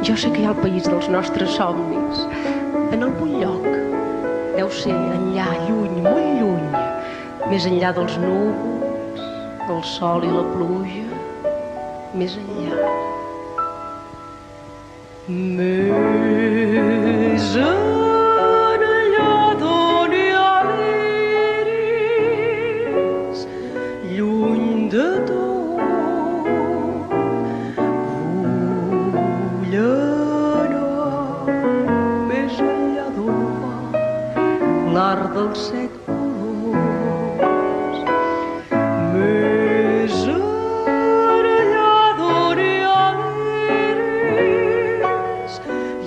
Jo sé que hi ha el país dels nostres somnis, en algun lloc. Deu ser enllà, lluny, molt lluny, més enllà dels núvols, del sol i la pluja, més enllà. Més enllà d'on hi ha l'iris, lluny de tot, vull anar més enllà d'on va l'art dels set colors. Més enllà d'on hi ha l'iris,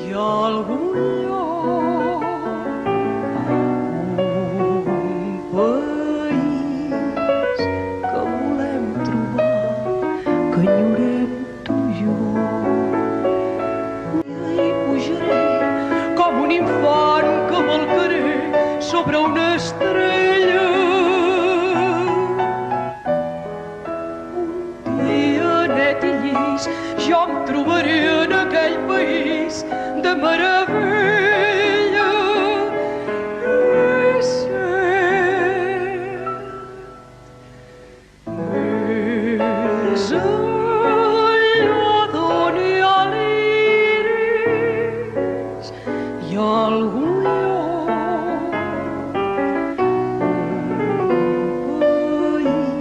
hi ha algun lloc, un país que volem trobar, que enyorem tu i jo. I ahir pujaré com un infant que volcaré sobre una estrella. Un dia net i llis jo em trobaré en aquell país de meravella. És cert, més enllà d'on hi ha l'iris, hi ha algun lloc, un país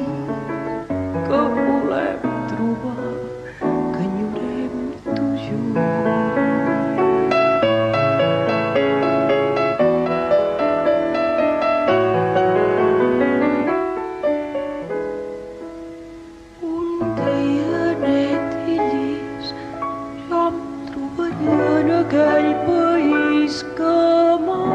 que volem trobar, que enyorem tu i jo. Un dia net i llis jo em trobaré en aquell país que m'ha